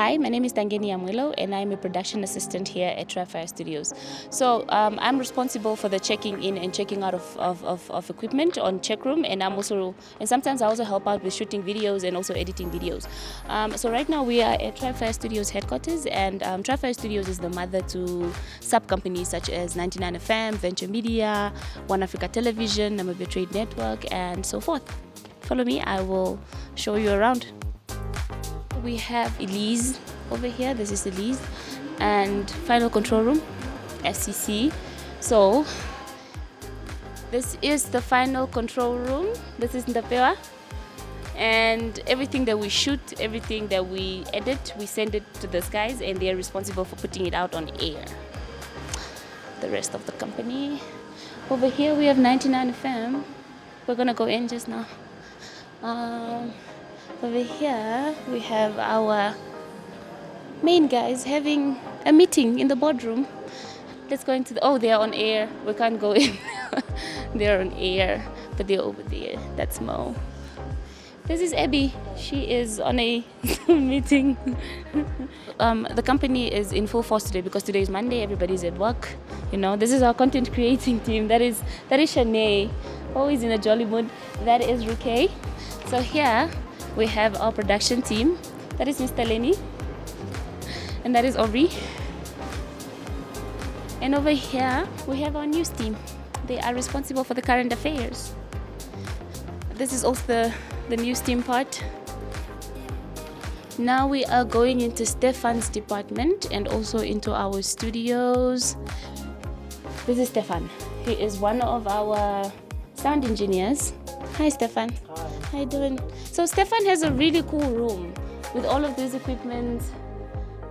Hi, my name is Tangeni Amwilo, and I'm a production assistant here at Trifire Studios. So I'm responsible for the checking in and checking out of equipment on check room, and sometimes I also help out with shooting videos and also editing videos. So right now we are at Trifire Studios headquarters, and Trifire Studios is the mother to sub companies such as 99FM, Venture Media, One Africa Television, Namibia Trade Network, and so forth. Follow me, I will show you around. We have Elise over here. This is Elise, and final control room, FCC. So this is the final control room. This is Ndapewa, and everything that we shoot, everything that we edit, we send it to these guys, and they are responsible for putting it out on air. The rest of the company. Over here we have 99FM. We're gonna go in just now. Over here we have our main guys having a meeting in the boardroom. Let's go into they are on air. We can't go in. They're on air, but they're over there. That's Mo. This is Abby. She is on a meeting. The company is in full force today because today is Monday. Everybody's at work. You know, this is our content creating team. That is Shanae, always in a jolly mood. That is Ruke. So here we have our production team. That is Mr. Lenny. And that is Aubrey. And over here we have our news team. They are responsible for the current affairs. This is also the news team part. Now we are going into Stefan's department and also into our studios. This is Stefan. He is one of our sound engineers. Hi, Stefan. Hi. How you doing? So Stefan has a really cool room with all of this equipment.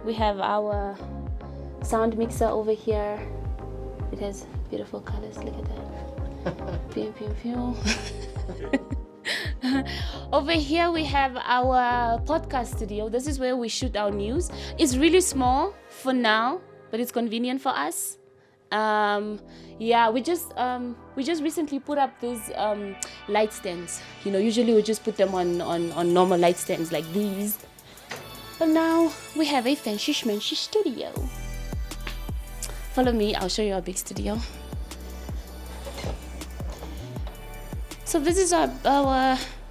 We have our sound mixer over here. It has beautiful colors. Look at that. Pew, pew, pew. Over here we have our podcast studio. This is where we shoot our news. It's really small for now, but it's convenient for us. We just recently put up these light stands. You know, usually we just put them on normal light stands like these. But now we have a fancy schmancy studio. Follow me, I'll show you our big studio. So this is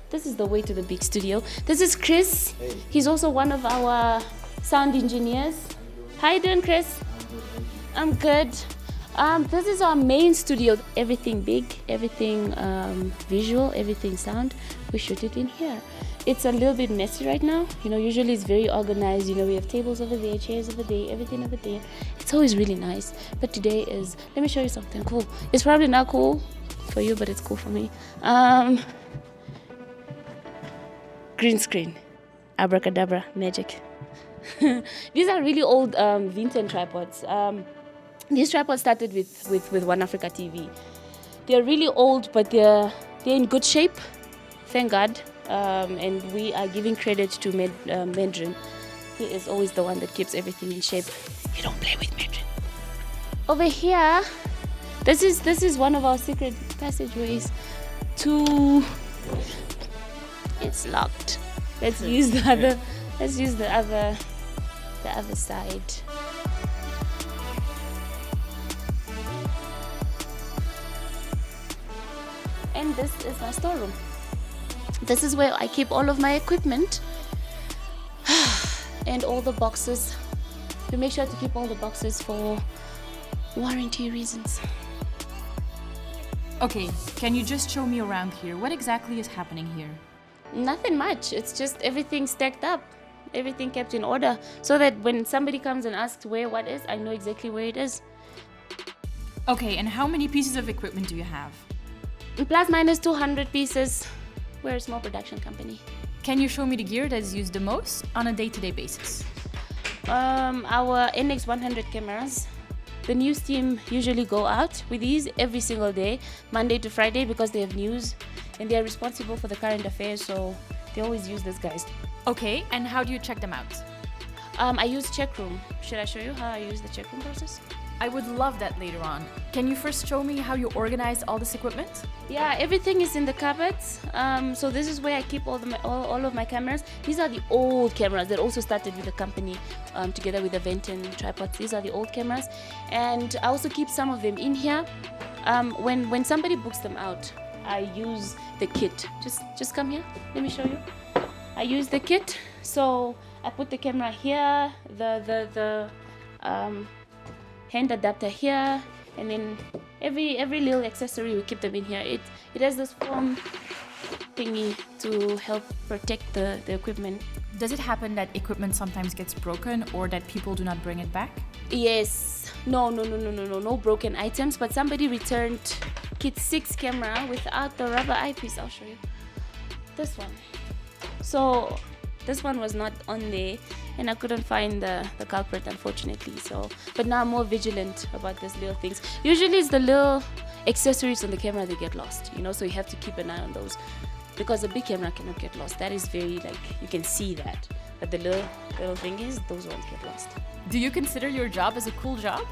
this is the way to the big studio. This is Chris. Hey. He's also one of our sound engineers. How you doing, Chris? I'm good. This is our main studio. Everything big, everything visual, everything sound, we shoot it in here. It's a little bit messy right now. You know, usually it's very organized. You know, we have tables over there, chairs over there, everything over there. It's always really nice. But today let me show you something cool. It's probably not cool for you, but it's cool for me. Green screen. Abracadabra, magic. These are really old Vinten tripods. These tripods started with One Africa TV. They're really old, but they're in good shape, thank God. And we are giving credit to Medrin. He is always the one that keeps everything in shape. You don't play with Medrin. Over here, this is one of our secret passageways to. It's locked. Let's use the other side. And this is my storeroom. This is where I keep all of my equipment and all the boxes. We make sure to keep all the boxes for warranty reasons. Okay, can you just show me around here? What exactly is happening here? Nothing much. It's just everything stacked up, everything kept in order, so that when somebody comes and asks where what is, I know exactly where it is. Okay, and how many pieces of equipment do you have? Plus minus 200 pieces. We're a small production company. Can you show me the gear that is used the most on a day-to-day basis? Our NX100 cameras. The news team usually go out with these every single day, Monday to Friday, because they have news and they are responsible for the current affairs, so they always use these guys. Okay, and how do you check them out? I use check room. Should I show you how I use the check room process? I would love that later on. Can you first show me how you organize all this equipment? Yeah, everything is in the cupboards. So this is where I keep all of my cameras. These are the old cameras that also started with the company, together with the Venton tripods. These are the old cameras, and I also keep some of them in here. When somebody books them out, I use the kit. Just come here. Let me show you. I use the kit. So I put the camera here, the hand adapter here, and then every little accessory we keep them in here. It has this foam thingy to help protect the equipment. Does it happen that equipment sometimes gets broken or that people do not bring it back? Yes. No broken items, but somebody returned kit 6 camera without the rubber eyepiece. I'll show you. This one. So this one was not on there, and I couldn't find the culprit, unfortunately. So, but now I'm more vigilant about these little things. Usually it's the little accessories on the camera that get lost, so you have to keep an eye on those, because the big camera cannot get lost. That is very, you can see that. But the little thing is, those ones get lost. Do you consider your job as a cool job?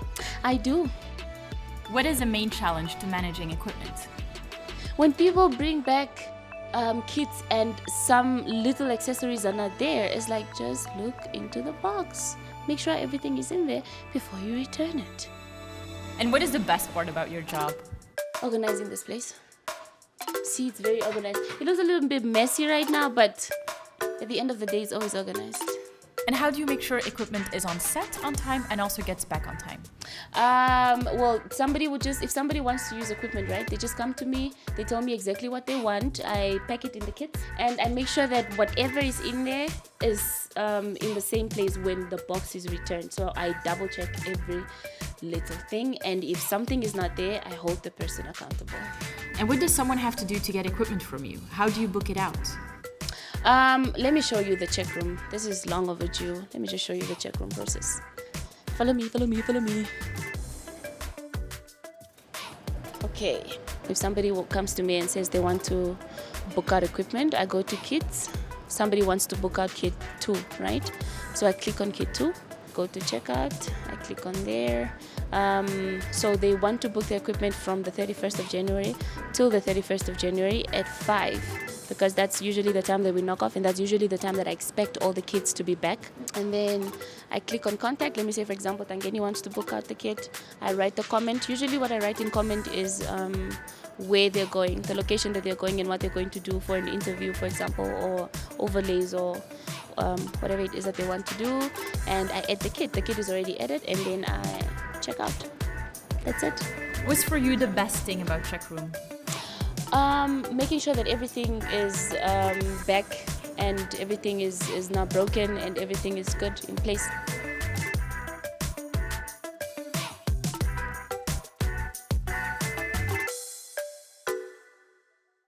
I do. What is the main challenge to managing equipment? When people bring back kits and some little accessories are not there, it's like, just look into the box. Make sure everything is in there before you return it. And what is the best part about your job? Organizing this place. See, it's very organized. It looks a little bit messy right now, but at the end of the day, it's always organized. And how do you make sure equipment is on set on time and also gets back on time? Well, if somebody wants to use equipment, right, they just come to me, they tell me exactly what they want, I pack it in the kit, and I make sure that whatever is in there is in the same place when the box is returned. So I double check every little thing, and if something is not there, I hold the person accountable. And what does someone have to do to get equipment from you? How do you book it out? Let me show you the check room. This is long overdue. Let me just show you the check room process. Follow me. Okay, if somebody comes to me and says they want to book out equipment, I go to kits. Somebody wants to book out kit 2, right? So I click on kit 2, go to checkout, I click on there. So they want to book the equipment from the 31st of January till the 31st of January at 5. Because that's usually the time that we knock off, and that's usually the time that I expect all the kids to be back. And then I click on contact. Let me say, for example, Tangeni wants to book out the kit. I write the comment. Usually what I write in comment is where they're going, the location that they're going, and what they're going to do for an interview, for example, or overlays, or whatever it is that they want to do. And I add the kit. The kit is already added, and then I check out. That's it. What's for you the best thing about Check Room? Making sure that everything is back and everything is not broken and everything is good in place.